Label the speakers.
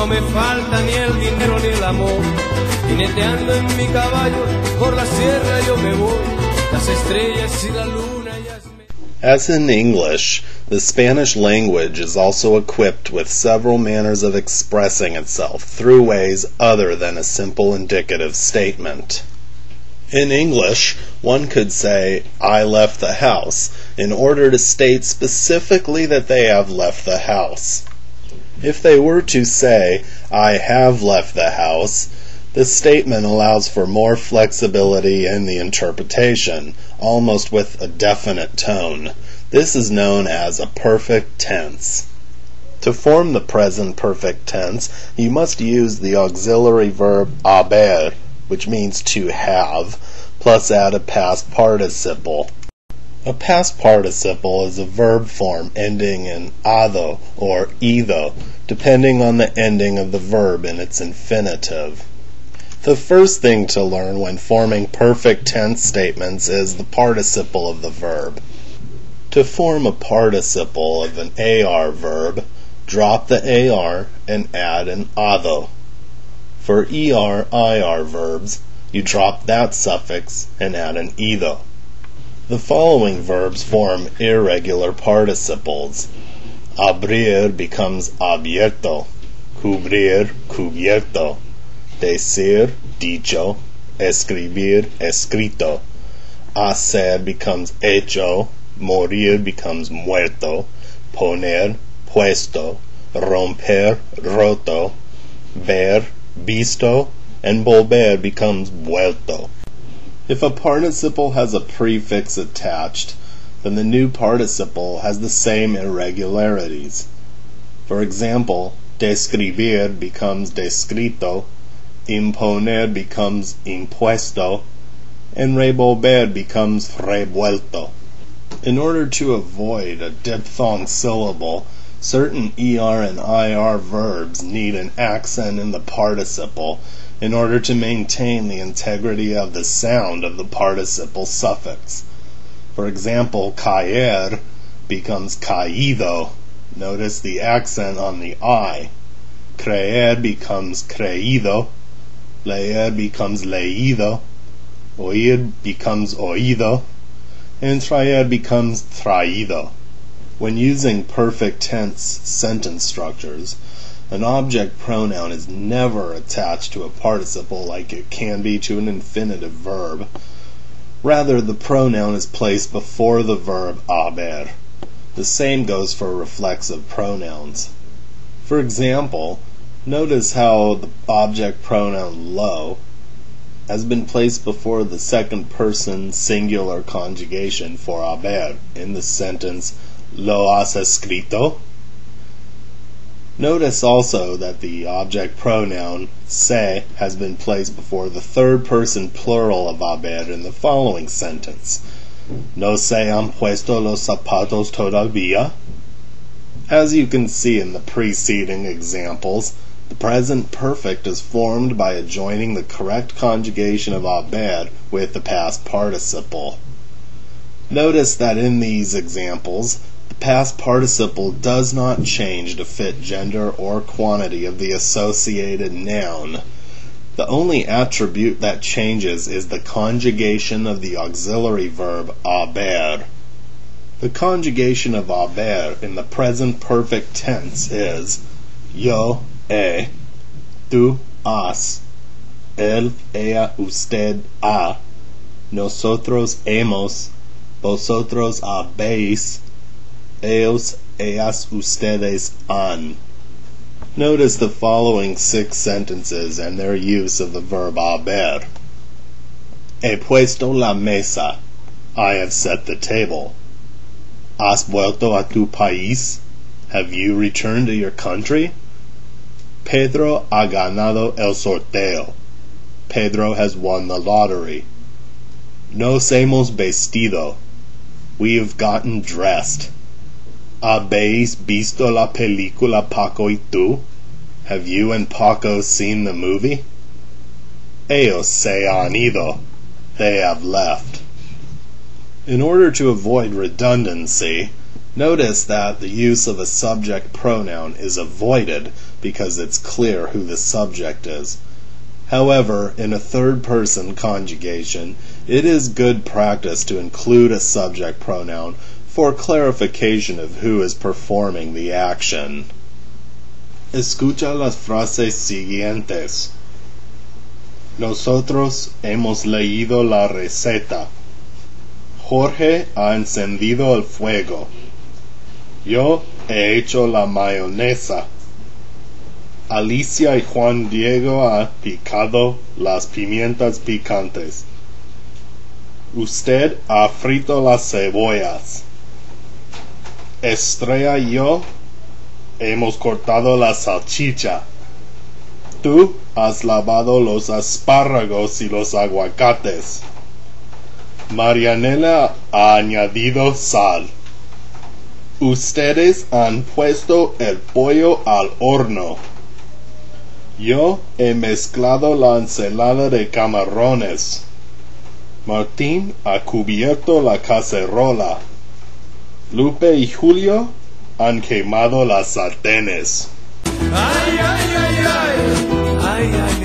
Speaker 1: no me falta ni el dinero ni el amor. Jineteando en mi caballo, por la sierra yo me voy. Las estrellas y la luna ya me...
Speaker 2: As in English, the Spanish language is also equipped with several manners of expressing itself through ways other than a simple indicative statement. In English, one could say, I left the house, in order to state specifically that they have left the house. If they were to say, I have left the house, the statement allows for more flexibility in the interpretation, almost with a definite tone. This is known as a perfect tense. To form the present perfect tense, you must use the auxiliary verb haber, which means to have, plus add a past participle. A past participle is a verb form ending in ado or ido, depending on the ending of the verb in its infinitive. The first thing to learn when forming perfect tense statements is the participle of the verb. To form a participle of an AR verb, drop the AR and add an ado. For ER, IR verbs, you drop that suffix and add an ido. The following verbs form irregular participles. Abrir becomes abierto, cubrir, cubierto, decir, dicho, escribir, escrito, hacer becomes hecho, morir becomes muerto, poner, puesto, romper, roto, ver, visto, and volver becomes vuelto. If a participle has a prefix attached, then the new participle has the same irregularities. For example, describir becomes descrito, imponer becomes impuesto, and revolver becomes revuelto. In order to avoid a diphthong syllable, certain ER and IR verbs need an accent in the participle in order to maintain the integrity of the sound of the participle suffix. For example, caer becomes caído. Notice the accent on the I. Creer becomes creído. Leer becomes leído. Oír becomes oído. And traer becomes traído. When using perfect tense sentence structures, an object pronoun is never attached to a participle like it can be to an infinitive verb. Rather, the pronoun is placed before the verb haber. The same goes for reflexive pronouns. For example, notice how the object pronoun lo has been placed before the second person singular conjugation for haber in the sentence lo has escrito. Notice also that the object pronoun se has been placed before the third person plural of haber in the following sentence. No se han puesto los zapatos todavía. As you can see in the preceding examples, the present perfect is formed by adjoining the correct conjugation of haber with the past participle. Notice that in these examples, the past participle does not change to fit gender or quantity of the associated noun. The only attribute that changes is the conjugation of the auxiliary verb haber. The conjugation of haber in the present perfect tense is yo, tú, has, él, ella, usted, ha, nosotros hemos, vosotros habéis, ellos, ellas, ustedes han. Notice the following 6 sentences and their use of the verb haber. He puesto la mesa. I have set the table. ¿Has vuelto a tu país? Have you returned to your country? Pedro ha ganado el sorteo. Pedro has won the lottery. Nos hemos vestido. We have gotten dressed. ¿Habéis visto la película Paco y tú? Have you and Paco seen the movie? Ellos se han ido. They have left. In order to avoid redundancy, Notice that the use of a subject pronoun is avoided because it's clear who the subject is. However, in a third-person conjugation, it is good practice to include a subject pronoun for clarification of who is performing the action. Escucha las frases siguientes. Nosotros hemos leído la receta. Jorge ha encendido el fuego. Yo he hecho la mayonesa. Alicia y Juan Diego ha picado las pimientas picantes. Usted ha frito las cebollas. Estrella y yo hemos cortado la salchicha. Tú has lavado los espárragos y los aguacates. Marianela ha añadido sal. Ustedes han puesto el pollo al horno. Yo he mezclado la ensalada de camarones. Martín ha cubierto la cacerola. Lupe y Julio han quemado las sartenes.
Speaker 1: Ay, ay, ay, ay, ay, ay, ay.